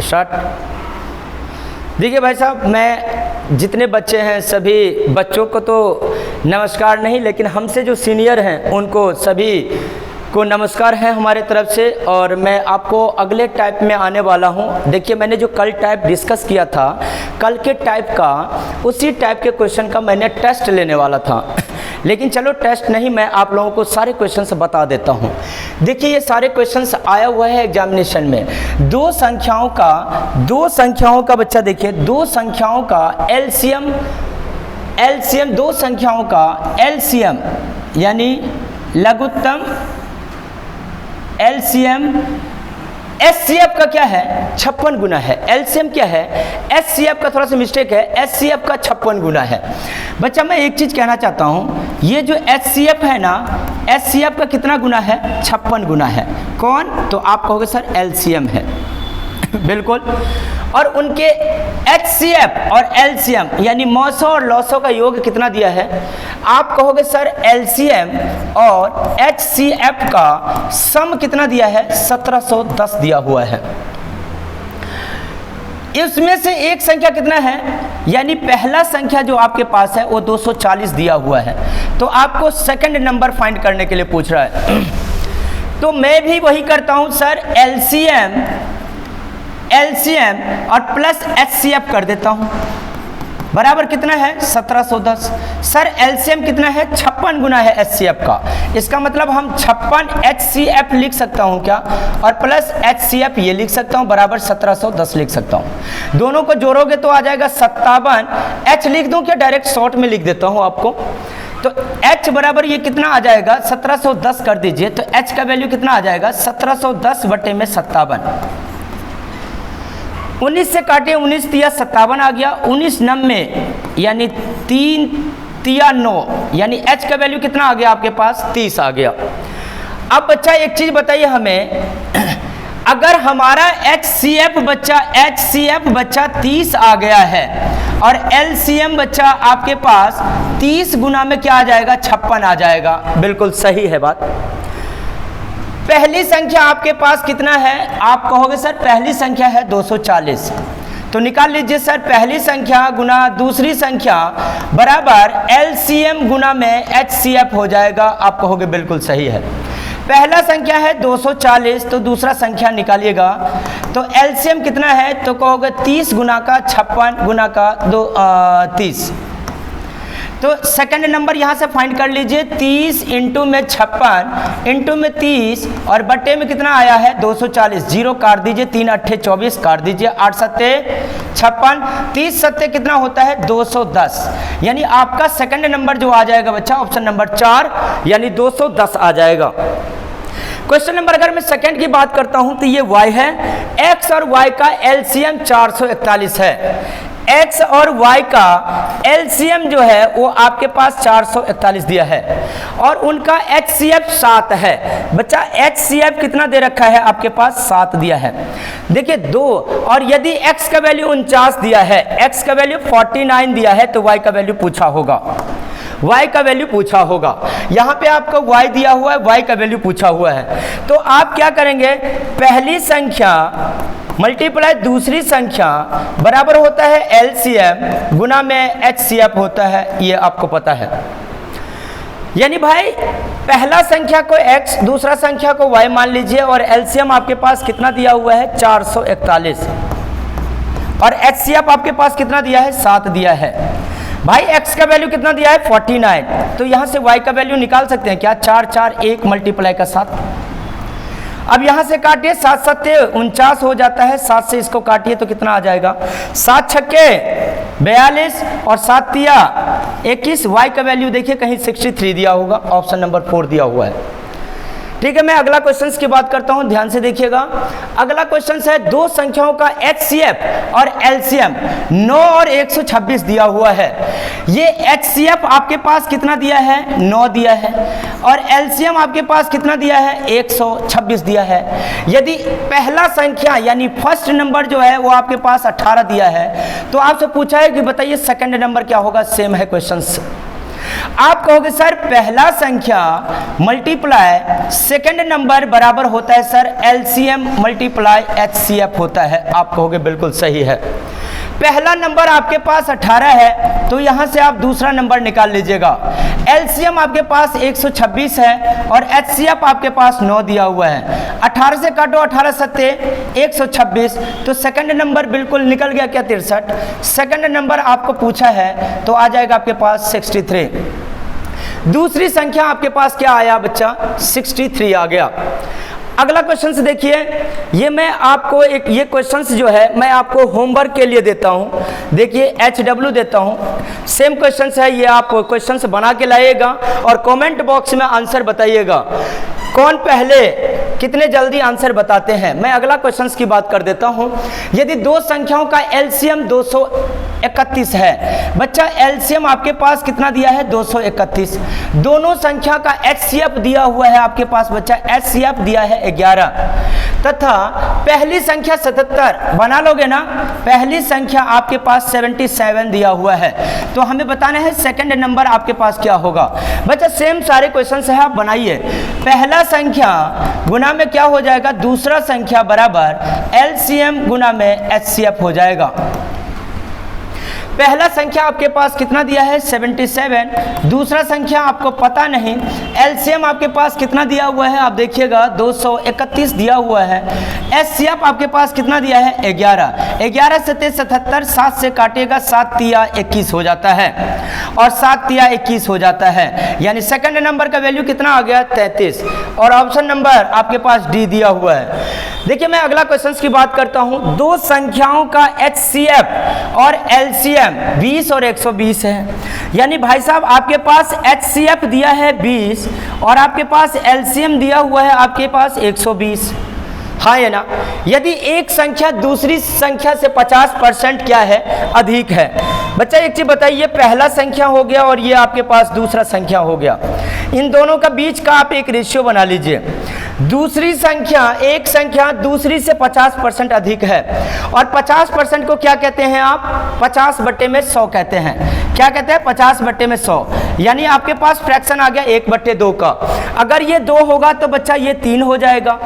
Start. देखिए भाई साहब, मैं जितने बच्चे हैं सभी बच्चों को तो नमस्कार नहीं, लेकिन हमसे जो सीनियर हैं उनको सभी को नमस्कार है हमारे तरफ से। और मैं आपको अगले टाइप में आने वाला हूं। देखिए, मैंने जो कल टाइप डिस्कस किया था, कल के टाइप का उसी टाइप के क्वेश्चन का मैंने टेस्ट लेने वाला था, लेकिन चलो टेस्ट नहीं, मैं आप लोगों को सारे क्वेश्चंस बता देता हूं। देखिए, ये सारे क्वेश्चंस आया हुआ है एग्जामिनेशन में। दो संख्याओं का बच्चा देखिए, दो संख्याओं का एलसीएम दो संख्याओं का एलसीएम यानी लघुत्तम एलसीएम। एचसीएफ का क्या है? 56 गुना है। एलसीएम क्या है? एचसीएफ का थोड़ा सा मिस्टेक है, एचसीएफ का 56 गुना है। बच्चा मैं एक चीज कहना चाहता हूं, ये जो एचसीएफ है ना, एचसीएफ का कितना गुना है? 56 गुना है। कौन? तो आप कहोगे सर एलसीएम है। बिल्कुल। और उनके एचसीएफ और एलसीएम यानी मौसों और लॉसों का योग कितना दिया है? आप कहोगे सर एलसीएम और एचसीएफ का सम कितना दिया है? 1710 दिया हुआ है। इसमें से एक संख्या कितना है? यानी पहला संख्या जो आपके पास है वो 240 दिया हुआ है। तो आपको सेकंड नंबर फाइंड करने के लिए पूछ रहा है। तो मैं भी वही करता हूं सर, एलसीएम और प्लस एचसीएफ कर देता हूं। बराबर कितना है? 1710। सर एलसीएम कितना है? 56 गुना है एचसीएफ का। इसका मतलब हम 56 एचसीएफ लिख सकता हूं क्या? और प्लस एचसीएफ ये लिख सकता हूं, बराबर 1710 लिख सकता हूं। दोनों को जोड़ोगे तो आ जाएगा 57। एच लिख दूं क्या? डायरेक्ट शॉर्ट में लिख देता हूं आपको। तो h बराबर ये कितना आ जाएगा? 1710 कर दीजिए, तो h का वैल्यू कितना आ जाएगा? 1710 बटे में 57। 19 से काटे, 19 तिया 57 आ गया। 19 90 यानी 3 तिया 9 यानी h का वैल्यू कितना आ गया आपके पास? 30 आ गया। अब बच्चा एक चीज बताइए हमें, अगर हमारा एचसीएफ बच्चा 30 आ गया है और एलसीएम बच्चा आपके पास 30 गुना में क्या आ जाएगा? 56 आ जाएगा। बिल्कुल सही है बात। पहली संख्या आपके पास कितना है? आप कहोगे सर पहली संख्या है 240। तो निकाल लीजिए सर, पहली संख्या गुना दूसरी संख्या बराबर एलसीएम गुना में एचसीएफ हो जाएगा। आप कहोगे बिल्कुल सही है। पहला संख्या है 240, तो दूसरा संख्या निकालिएगा। तो एलसीएम कितना है? तो कहोगे 30 गुना का 56 गुना का 30। तो सेकंड नंबर यहां से फाइंड कर लीजिए। 30 इंटू में 56 इंटू में 30 और बटे में कितना आया है? 240। जीरो काट दीजिए, 3 अट्ठे 24 काट दीजिए, 8 सत्ते 56, 30 सत्ते कितना होता है? 210। यानी आपका सेकंड नंबर जो आ जाएगा बच्चा, ऑप्शन नंबर 4 यानी 210 आ जाएगा। क्वेश्चन नंबर अगर मैं सेकंड की बात करता हूं तो ये y है। x और y का एलसीएम 441 है। x और y का एलसीएम जो है वो आपके पास 441 दिया है और उनका एचसीएफ 7 है। बच्चा एचसीएफ कितना दे रखा है आपके पास? 7 दिया है। देखिए 2, और यदि x का वैल्यू 49 दिया है, x का वैल्यू 49 दिया है, तो y का वैल्यू पूछा होगा। y का वैल्यू पूछा होगा। यहाँ पे आपका y दिया हुआ है, y का वैल्यू पूछा हुआ है। तो आप क्या करेंगे? पहली संख्या मल्टीप्लाई दूसरी संख्या बराबर होता है एलसीएम गुना में एचसीएफ होता है, ये आपको पता है। यानी भाई पहला संख्या को x, दूसरा संख्या को y मान लीजिए और एलसीएम आपके पास कितना दिया हुआ है? 441 और एचसीएफ आपके पास कितना दिया है? 7 दिया है। भाई x का वैल्यू कितना दिया है? 49। तो यहां से y का वैल्यू निकाल सकते हैं क्या? 4 4 1 मल्टीप्लाई का 7। अब यहां से काटिए, 7 सत्ते 49 हो जाता है, 7 से इसको काटिए तो कितना आ जाएगा? 7 छक्के 42 और 7 तिया 21। y का वैल्यू देखिए कहीं 63 दिया होगा, ऑप्शन नंबर 4 दिया हुआ है। ठीक है, मैं अगला क्वेश्चन की बात करता हूं, ध्यान से देखिएगा। अगला क्वेश्चन है दो संख्याओं का एचसीएफ और एलसीएम 9 और 126 दिया हुआ है। ये एचसीएफ आपके पास कितना दिया है? 9 दिया है और एलसीएम आपके पास कितना दिया है? 126 दिया है। यदि पहला संख्या यानी फर्स्ट नंबर जो है वो आपके पास 18 दिया है, तो आपसे पूछा है कि बताइए सेकंड नंबर क्या होगा? सेम है क्वेश्चन। आप कहोगे सर पहला संख्या मल्टीप्लाई सेकंड नंबर बराबर होता है सर एलसीएम मल्टीप्लाई एचसीएफ होता है। आप कहोगे बिल्कुल सही है। पहला नंबर आपके पास 18 है तो यहां से आप दूसरा नंबर निकाल लीजिएगा। एलसीएम आपके पास 126 है और एचसीएफ आपके पास 9 दिया हुआ है। 18 से काटो 18 सत्ते 126, तो सेकंड नंबर बिल्कुल निकल गया क्या 63। सेकंड नंबर आपको पूछा है तो आ जाएगा आपके पास 63। दूसरी संख्या आपके पास क्या आया बच्चा 63 आ गया। अगला क्वेश्चन से देखिए, ये मैं आपको ये क्वेश्चंस जो है मैं आपको होमवर्क के लिए देता हूँ। देखिए HW देता हूँ, सेम क्वेश्चंस है, ये आप क्वेश्चंस बना के लाइएगा और कमेंट बॉक्स में आंसर बताइएगा कौन पहले कितने जल्दी आंसर बताते हैं। मैं अगला क्वेश्चंस की बात कर देता हूं। यदि दो संख्याओं का एलसीएम 231 है, बच्चा एलसीएम आपके पास कितना दिया है 231। दोनों संख्या का एचसीएफ दिया हुआ है आपके पास बच्चा, एचसीएफ दिया है 11 तथा पहली संख्या 77 बना लोगे ना, पहली संख्या आपके पास 77 दिया हुआ है। तो हमें बताना है सेकंड नंबर आपके पास क्या होगा। बच्चा सेम सारे क्वेश्चंस है, आप बनाइए। पहला संख्या गुना में क्या हो जाएगा, दूसरा संख्या बराबर एलसीएम गुना में एचसीएफ हो जाएगा। पहला संख्या आपके पास कितना दिया है 77, दूसरा संख्या आपको पता नहीं, एलसीएम आपके पास कितना दिया हुआ है आप देखिएगा 231 दिया हुआ है। एचसीएफ आपके पास कितना दिया है 11। 11 से 77, 7 से काटिएगा 7 तिया 21 हो जाता है और 7 तिया 21 हो जाता है, यानी सेकंड नंबर का वैल्यू कितना आ गया 33 और ऑप्शन नंबर आपके पास डी दिया हुआ है। देखिए मैं अगला क्वेश्चन की बात करता हूं। दो संख्याओं का एचसीएफ और एलसीएम 20 और 120 है, यानी भाई साहब आपके पास एचसीएफ दिया है 20 और आपके पास एलसीएम दिया हुआ है आपके पास 120। हाँ है ना। यदि एक संख्या दूसरी संख्या से 50% क्या है अधिक है। बच्चा एक चीज बताइए, पहला संख्या हो गया और ये आपके पास दूसरा संख्या हो गया, इन दोनों का बीच का आप एक रेशियो बना लीजिए। दूसरी संख्या, एक संख्या दूसरी से 50% अधिक है और 50% को क्या कहते हैं आप 50/100 कहते हैं। क्या कहते हैं 50/100, यानी आपके पास फ्रैक्शन आ गया 1/2 का। अगर ये 2 होगा तो बच्चा ये 3 हो जाएगा।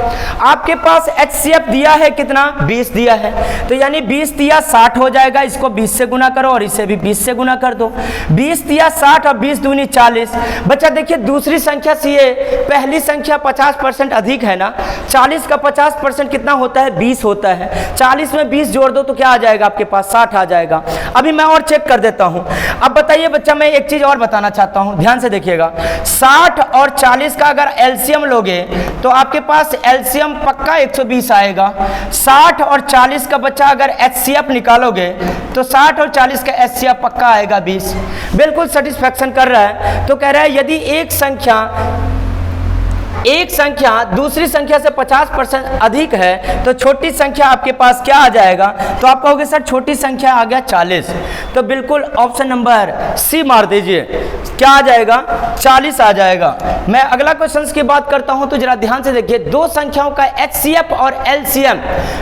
आपके पास एचसीएफ दिया है कितना 20 दिया है, तो यानी 20 तिया 60 हो जाएगा। इसको 20 से गुना करो और इसे भी 20 से गुना कर दो। 20 तिया 60 और 20 दूनी 40। बच्चा देखिए दूसरी संख्या से ये पहली संख्या 50% अधिक है ना, 40 का 50% कितना होता है 20 होता है। 40 में 20 जोड़ दो तो क्या आ जाएगा आपके पास 60 आ जाएगा। अभी मैं और चेक कर देता हूं। अब बताइए बच्चा, मैं एक चीज और बताना चाहता हूं, ध्यान से देखिएगा। 60 और 40 का अगर एलसीएम लोगे तो आपके पास एलसीएम पक्का 120 आएगा। 60 और 40 का बच्चा अगर एचसीएफ निकालोगे तो 60 और 40 का एचसीएफ पक्का आएगा 20। बिल्कुल सेटिस्फैक्शन कर रहा है। तो कह रहा है यदि एक संख्या दूसरी संख्या से 50% अधिक है तो छोटी संख्या आपके पास क्या आ जाएगा, तो आप कहोगे सर छोटी संख्या आ गया 40, तो बिल्कुल ऑप्शन नंबर सी मार दीजिए। क्या आ जाएगा 40 आ जाएगा। मैं अगला क्वेश्चन की बात करता हूं तो जरा ध्यान से देखिए। दो संख्याओं का एचसीएफ और एलसीएम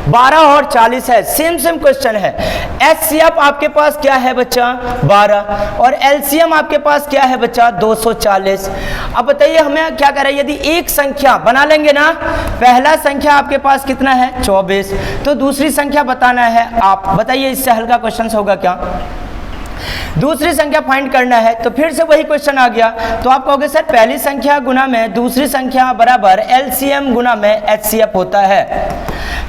12 और 40 है, सेम क्वेश्चन है। एचसीएफ आपके पास क्या है बच्चा 12 और एलसीएम आपके पास क्या है बच्चा 240। अब बताइए हमें क्या कह रहा है, यदि एक संख्या बना लेंगे ना, पहला संख्या आपके पास कितना है 24, तो दूसरी संख्या बताना है। आप बताइए इससे हल्का क्वेश्चन होगा क्या, दूसरी संख्या फाइंड करना है। तो फिर से वही क्वेश्चन आ गया। तो आप कहोगे सर पहली संख्या गुना में दूसरी संख्या बराबर एलसीएम गुना में एचसीएफ होता है।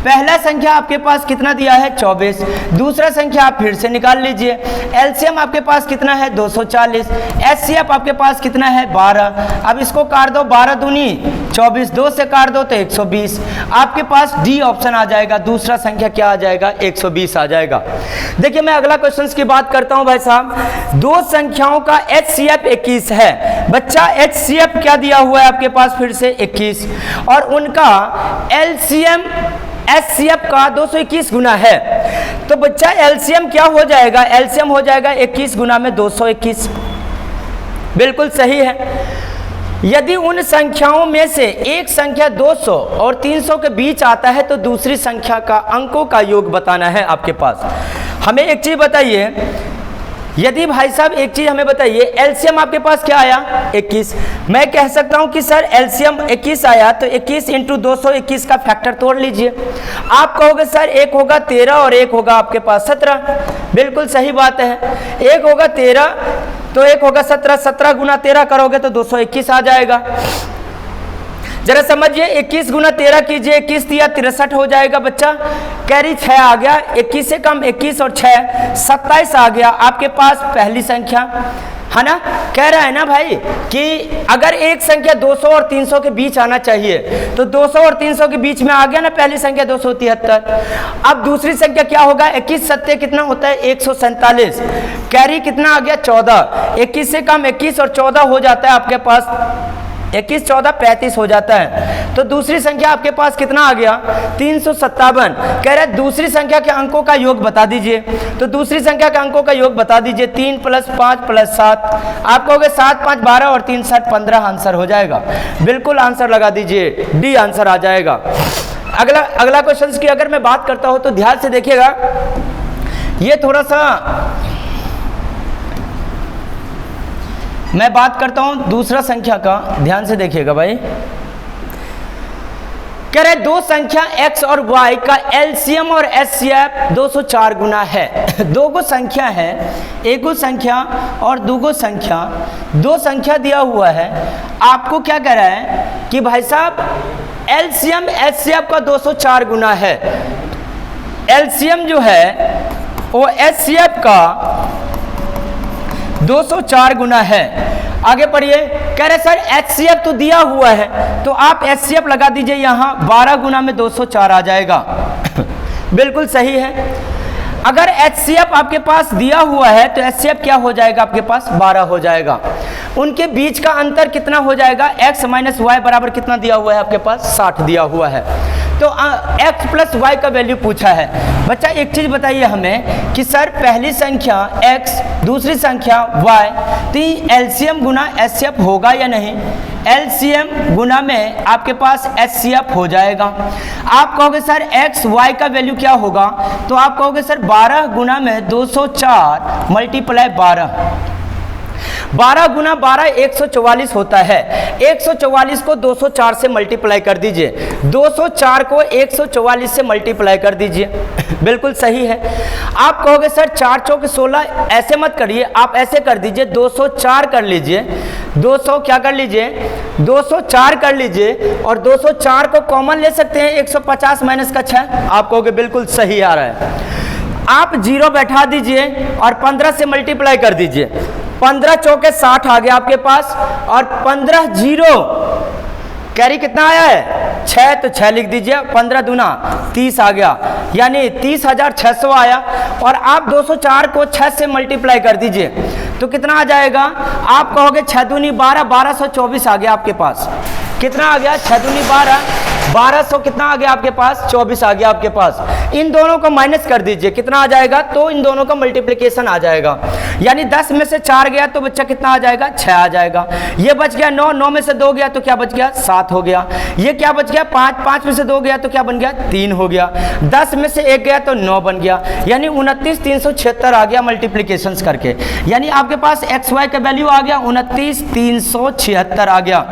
पहला संख्या आपके पास कितना दिया है 24, दूसरा संख्या आप फिर से निकाल लीजिए। एलसीएम आपके पास कितना है 240, एचसीएफ आपके पास कितना है 12। अब इसको काट दो, 12 दूनी 24, 2 से काट दो तो 120। आपके पास डी ऑप्शन आ जाएगा, दूसरा संख्या क्या आ जाएगा 120 आ जाएगा। देखिए मैं अगला क्वेश्चन की बात करता हूं भाई साहब। दो संख्याओं का एचसीएफ 21 है। बच्चा एचसीएफ क्या दिया हुआ है आपके पास फिर से 21 और उनका एलसीएम एचसीएफ का 221 गुना है। तो बच्चा एलसीएम क्या हो जाएगा, एलसीएम हो जाएगा 21 गुना में 221। बिल्कुल सही है। यदि उन संख्याओं में से एक संख्या 200 और 300 के बीच आता है तो दूसरी संख्या का अंकों का योग बताना है आपके पास। हमें एक चीज बताइए, यदि भाई साहब एक चीज हमें बताइए, एलसीएम आपके पास क्या आया 21, मैं कह सकता हूं कि सर एलसीएम 21 आया तो 21 इंटू 221 का फैक्टर तोड़ लीजिए। आप कहोगे सर एक होगा 13 और एक होगा आपके पास 17, बिल्कुल सही बात है, एक होगा 13 तो एक होगा 17, 17 गुना 13 करोगे तो 221 आ जाएगा। जरा समझिए, 21 गुना 13 कीजिए, 21 दिया 63 हो जाएगा बच्चा, कैरी 6 आ गया, 21 से कम 21 और 6 27 आ गया आपके पास पहली संख्या, है ना। कह रहा है ना भाई कि अगर एक संख्या 200 और 300 के बीच आना चाहिए तो 200 और 300 के बीच में आ गया ना पहली संख्या 273। अब दूसरी संख्या क्या होगा, 21 सत्ते कितना होता है 147, कैरी कितना आ गया 14, 21 से कम 21 और 14 हो जाता है आपके पास 21 14 35 हो जाता है। तो दूसरी संख्या आपके पास कितना आ गया 357। कह रहे दूसरी संख्या के अंकों का योग बता दीजिए, तो दूसरी संख्या के अंकों का योग बता दीजिए, 3 + 5 + 7, आप कहोगे 7 5 12 और 3 7 15 आंसर हो जाएगा, बिल्कुल आंसर लगा दीजिए, डी आंसर आ जाएगा। अगला क्वेश्चन की अगर मैं बात करता हूं तो ध्यान से देखिएगा, ये थोड़ा सा मैं बात करता हूं दूसरा संख्या का, ध्यान से देखिएगा भाई। कह रहे दो संख्या x और y का एलसीएम और एचसीएफ 204 गुना है। दो गो संख्या है, एक गो संख्या और दो संख्या, दो संख्या दिया हुआ है, आपको क्या कह रहा है कि भाई साहब एलसीएम एचसीएफ का 204 गुना है। एलसीएम जो है वो एचसीएफ का 204 गुना है। आगे पढ़िए, कह रहे सर एचसीएफ तो दिया हुआ है तो आप एचसीएफ लगा दीजिए, यहां 12 गुना में 204 आ जाएगा। बिल्कुल सही है। अगर एचसीएफ आपके पास दिया हुआ है तो एचसीएफ क्या हो जाएगा आपके पास 12 हो जाएगा। उनके बीच का अंतर कितना हो जाएगा, x - y बराबर कितना दिया हुआ है आपके पास 60 दिया हुआ है। तो x + y का वैल्यू पूछा है। बच्चा एक चीज बताइए हमें कि सर पहली संख्या x दूसरी संख्या y, तो एलसीएम गुना एचसीएफ होगा या नहीं। एलसीएम गुना में आपके पास एचसीएफ हो जाएगा। आप कहोगे सर x y का वैल्यू क्या होगा, तो आप कहोगे सर 12 गुना में 204 मल्टीप्लाई 12 गुना 12 144 होता है। 144 को 204 से मल्टीप्लाई कर दीजिए, 204 को 144 से मल्टीप्लाई कर दीजिए। बिल्कुल सही है। आप कहोगे सर 4 चौक 16, ऐसे मत करिए, आप ऐसे कर दीजिए 204 कर लीजिए, 200 क्या कर लीजिए 204 कर लीजिए और 204 को कॉमन ले सकते हैं, 150 माइनस का 6, आप कहोगे बिल्कुल सही आ रहा है। आप 0 बैठा दीजिए और 15 से मल्टीप्लाई कर दीजिए, 15 चौके 60 आ गया आपके पास और 15 0 कैरी कितना आया है 6, तो 6 लिख दीजिए, 15 दूना 30 आ गया, यानी 30,600 आया। और आप 204 को 6 से मल्टीप्लाई कर दीजिए तो कितना आ जाएगा, आप कहोगे 6 दूनी 12, 1224 आ गया आपके पास। कितना आ गया 6 दूनी 12, 1200 कितना आ गया आपके पास 24 आ गया आपके पास। इन दोनों को माइनस कर दीजिए, कितना आ जाएगा, तो इन दोनों का मल्टीप्लिकेशन आ जाएगा, यानी 10 में से 4 गया तो बच्चा कितना आ जाएगा 6 आ जाएगा। ये बच गया 9, 9 में से 2 गया तो क्या बच गया 7 हो गया। ये क्या बच गया 5, 5 में से 2 गया तो क्या बन गया 3 हो गया। 10 में से 1 गया तो 9 बन गया, यानी 29,376 आ गया मल्टीप्लिकेशन करके, यानी आपके पास एक्स वाई का वैल्यू आ गया 29,376 आ गया।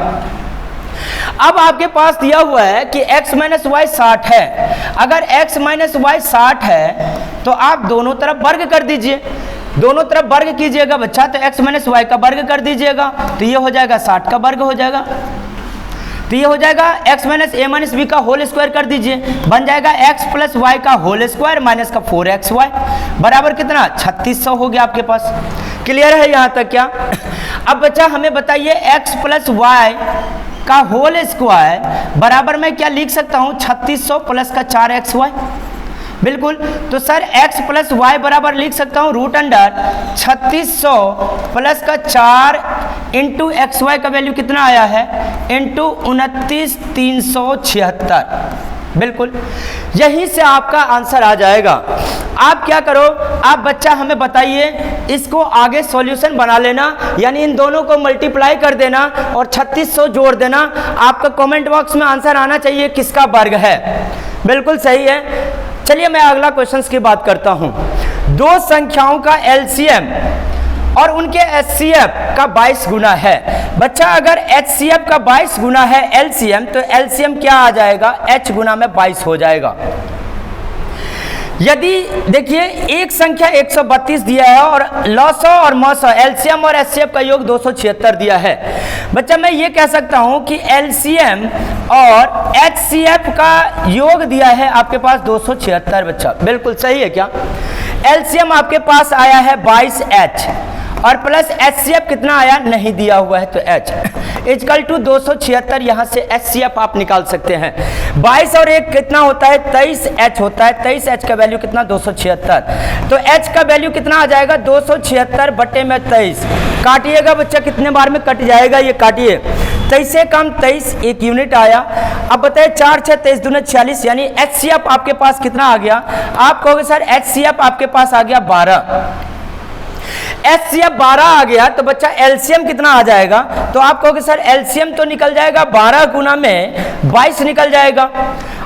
अब आपके पास दिया हुआ है कि x - y 60 है। अगर x - y 60 है तो आप दोनों तरफ वर्ग कर दीजिए, दोनों तरफ वर्ग कीजिएगा बच्चा, तो x - y का वर्ग कर दीजिएगा तो ये हो जाएगा 60 का वर्ग हो जाएगा, तो ये हो जाएगा x - a - b का होल स्क्वायर कर दीजिए, बन जाएगा x + y का होल स्क्वायर माइनस का 4xy बराबर कितना 3600 हो गया आपके पास। क्लियर है यहाँ तक क्या। अब बच्चा हमें बताइए x + y का होल स्क्वायर बराबर मैं क्या लिख सकता हूँ 3600 प्लस का 4xy। बिल्कुल, तो सर x + y बराबर लिख सकता हूँ √3600 प्लस का 4 इंटू xy का वैल्यू कितना आया है इंटू 29,376। बिल्कुल, यहीं से आपका आंसर आ जाएगा। आप क्या करो, आप बच्चा हमें बताइए, इसको आगे सॉल्यूशन बना लेना, यानी इन दोनों को मल्टीप्लाई कर देना और 3600 जोड़ देना। आपका कमेंट बॉक्स में आंसर आना चाहिए किसका वर्ग है। बिल्कुल सही है। चलिए मैं अगला क्वेश्चन की बात करता हूं। दो संख्याओं का एलसीएम और उनके HCF का 22 गुना है। बच्चा अगर HCF का 22 गुना है LCM, तो LCM क्या आ जाएगा, H गुना में 22 हो जाएगा। यदि देखिए एक संख्या 132 दिया है और लॉसो और मॉसो LCM और HCF का योग 276 दिया है। बच्चा मैं ये कह सकता हूं कि LCM और HCF का योग दिया है आपके पास 276। बच्चा बिल्कुल सही है क्या। LCM आपके पास आया है 22H और प्लस HCF कितना आया, नहीं दिया हुआ है, तो H इजकल टू 276। यहाँ से HCF आप निकाल सकते हैं। 22 और 1 कितना होता है, 23H होता है। 23H का वैल्यू कितना, 276। तो H का वैल्यू कितना आ जाएगा, 276 बटे में 23। काटिएगा बच्चा, कितने बार में कट जाएगा ये, काटिए। 23 से कम 23, 1 यूनिट आया। अब बताइए 4 6 23 दूने 46, यानी HCF आपके पास कितना आ गया। आप कहोगे सर HCF आपके पास आ गया 12। HCF 12 आ गया तो बच्चा LCM कितना आ जाएगा, तो आप कहोगे सर LCM तो निकल जाएगा 12 गुना में 22 निकल जाएगा।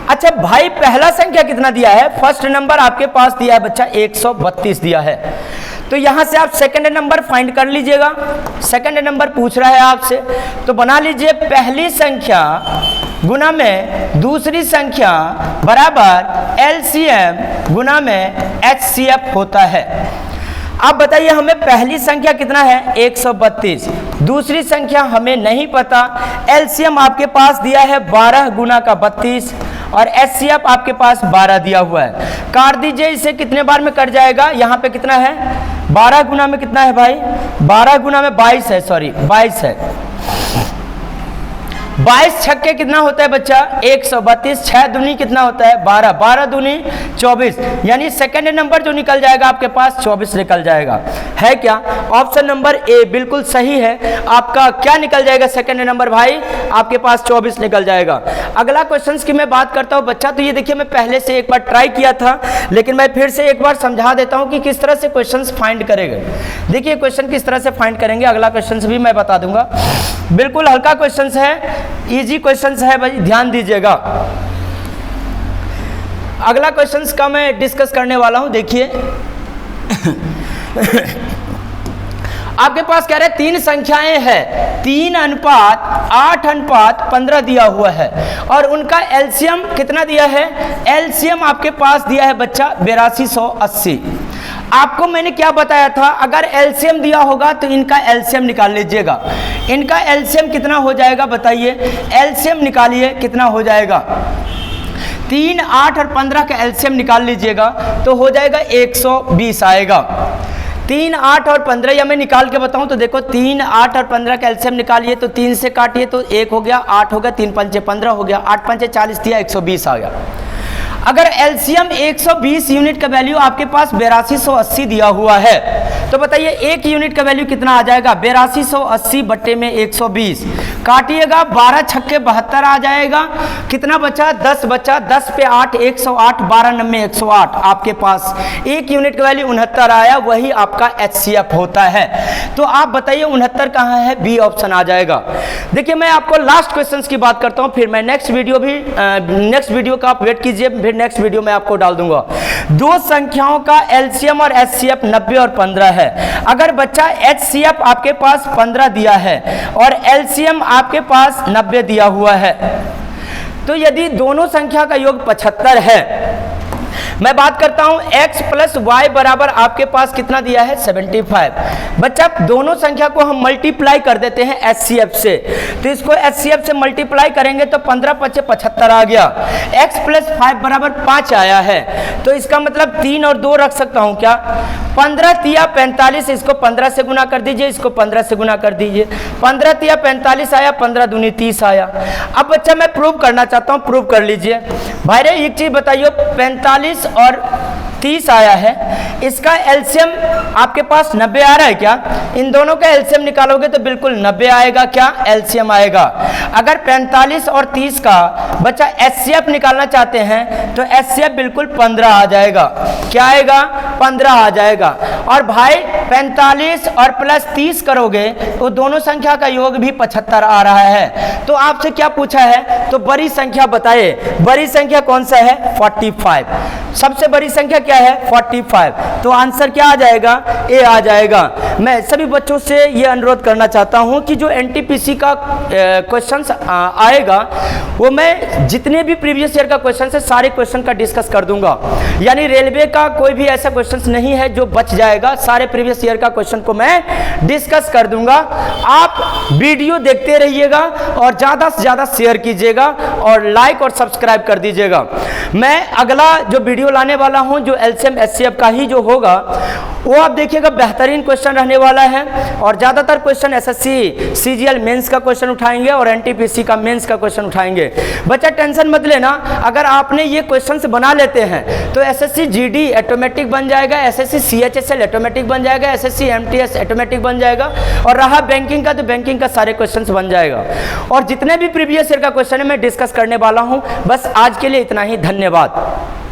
अच्छा भाई पहला संख्या कितना दिया है, फर्स्ट नंबर आपके पास दिया है बच्चा 132 दिया है। तो यहां से आप सेकंड नंबर फाइंड कर लीजिएगा। सेकंड नंबर पूछ रहा है आपसे, तो बना लीजिए पहली संख्या गुना में दूसरी संख्या बराबर LCM गुना में HCF होता है। अब बताइए हमें पहली संख्या कितना है, 132। दूसरी संख्या हमें नहीं पता। LCM आपके पास दिया है 12 गुना का 32 और HCF आपके पास 12 दिया हुआ है। काट दीजिए इसे, कितने बार में कट जाएगा, यहाँ पे कितना है 12 गुना में कितना है भाई, 12 गुना में 22 है, सॉरी 22 है। 22 छक्के कितना होता है बच्चा, 132। 6 दूनी कितना होता है 12, 12 दूनी 24, यानी सेकंड नंबर जो निकल जाएगा आपके पास 24 निकल जाएगा। है क्या, ऑप्शन नंबर ए बिल्कुल सही है। आपका क्या निकल जाएगा सेकंड नंबर भाई, आपके पास 24 निकल जाएगा। अगला क्वेश्चन की मैं बात करता हूं बच्चा, तो ये देखिए मैं पहले से एक बार ट्राई किया था, लेकिन मैं फिर से एक बार समझा देता हूं कि किस तरह से क्वेश्चन फाइंड करेंगे। देखिए क्वेश्चन किस तरह से फाइंड करेंगे, अगला क्वेश्चन भी मैं बता दूंगा। बिल्कुल हल्का क्वेश्चन है, इजी क्वेश्चंस है भाई, ध्यान दीजिएगा। अगला क्वेश्चंस का मैं डिस्कस करने वाला हूं। देखिए आपके पास कह रहे हैं 3 संख्याएं हैं, 3:8:15 दिया हुआ है और उनका LCM कितना दिया है, LCM आपके पास दिया है बच्चा 8280। आपको मैंने क्या बताया था, अगर LCM दिया होगा तो इनका LCM निकाल लीजिएगा। इनका LCM कितना हो जाएगा बताइए, LCM निकालिए कितना हो जाएगा। 3, 8 और 15 का LCM निकाल लीजिएगा तो हो जाएगा 120 आएगा। 3, 8 और 15, या मैं निकाल के बताऊं तो देखो 3, 8 और 15 का LCM निकालिए तो 3 से काटिए तो 1 हो गया, 8 हो गया, 3 पंचे 15 हो गया, 8 पंचे 40 दिया, 120 आ गया। अगर LCM 120 यूनिट का वैल्यू आपके पास 8280 दिया हुआ है तो बताइए 1 यूनिट का वैल्यू कितना आ जाएगा, 8280 बट्टे में 120। काटिएगा, 12 छक्के 72 आ जाएगा। कितना बचा, 10 बचा, 10 पे 8 108, 12 नम्मे 108। आपके पास 1 यूनिट का वैल्यू 69 आया, वही आपका HCF होता है। तो आप बताइए 69 कहाँ है, बी ऑप्शन आ जाएगा। देखिए मैं आपको लास्ट क्वेश्चन की बात करता हूँ, फिर मैं नेक्स्ट वीडियो का आप वेट कीजिए, फिर नेक्स्ट वीडियो में आपको डाल दूंगा। 2 संख्याओं का LCM और HCF 90 और 15 है। अगर बच्चा HCF आपके पास 15 दिया है और LCM आपके पास 90 दिया हुआ है, तो यदि दोनों संख्या का योग 75 है, मैं बात करता हूं x प्लस वाई बराबर आपके पास कितना दिया है 75। बच्चा दोनों संख्या को हम मल्टीप्लाई कर देते हैं HCF से, तो इसको HCF से मल्टीप्लाई करेंगे तो 15 × 5 = 75 आ गया। x प्लस 5 बराबर 5 आया है, तो इसका मतलब 3 और 2 रख सकता हूं क्या। 15 तिया 45, इसको 15 से गुना कर दीजिए, इसको 15 से गुना कर दीजिए। 15 तिया 45 आया, 15 दूनी 30 आया। अब बच्चा मैं प्रूव करना चाहता हूं, प्रूव कर लीजिए भाई रे। एक चीज बताइए, 45 और 30 आया है, इसका LCM आपके पास 90 आ रहा है क्या। इन दोनों का LCM निकालोगे तो बिल्कुल 90 आएगा, क्या LCM आएगा। अगर 45 और 30 का बच्चा HCF निकालना चाहते हैं तो HCF बिल्कुल 15 आ जाएगा। क्या आएगा, 15 आ जाएगा। और भाई 45 और प्लस 30 करोगे तो दोनों संख्या का योग भी 75 आ रहा है। तो आपसे क्या पूछा है, तो बड़ी संख्या बताइए, बड़ी संख्या कौन सा है 45। सबसे बड़ी संख्या क्या है 45, तो आंसर क्या आ जाएगा, ए आ जाएगा। मैं सभी बच्चों से ये अनुरोध करना चाहता हूँ कि जो एनटीपीसी का क्वेश्चंस आएगा वो मैं जितने भी प्रीवियस ईयर का क्वेश्चन है सारे क्वेश्चन का डिस्कस कर दूंगा, यानी रेलवे का कोई भी ऐसा क्वेश्चन नहीं है जो बच जाएगा, सारे प्रीवियस ईयर का क्वेश्चन को मैं डिस्कस कर दूंगा। आप वीडियो देखते रहिएगा और ज़्यादा से ज़्यादा शेयर कीजिएगा और लाइक और सब्सक्राइब कर दीजिएगा। मैं अगला जो वीडियो लाने वाला हूं जो एलसीएम एचसीएफ का ही जो होगा वो आप देखिएगा बेहतरीन क्वेश्चन रहने वाला है और ज़्यादातर क्वेश्चन एसएससी सीजीएल मेंस का क्वेश्चन उठाएंगे और एनटीपीसी का मेंस का क्वेश्चन उठाएंगे। बच्चा टेंशन मत लेना, अगर आपने ये क्वेश्चन बना लेते हैं तो एसएससी जीडी ऑटोमेटिक बन जाएगा, एसएससी सीएचएसएल ऑटोमेटिक बन जाएगा, एसएससी एमटीएस ऑटोमेटिक बन जाएगा और रहा बैंकिंग का तो बैंकिंग का सारे क्वेश्चन बन जाएगा। और जितने भी प्रीवियस ईयर का क्वेश्चन है मैं डिस्कस करने वाला हूँ। बस आज के लिए इतना ही, धन्यवाद।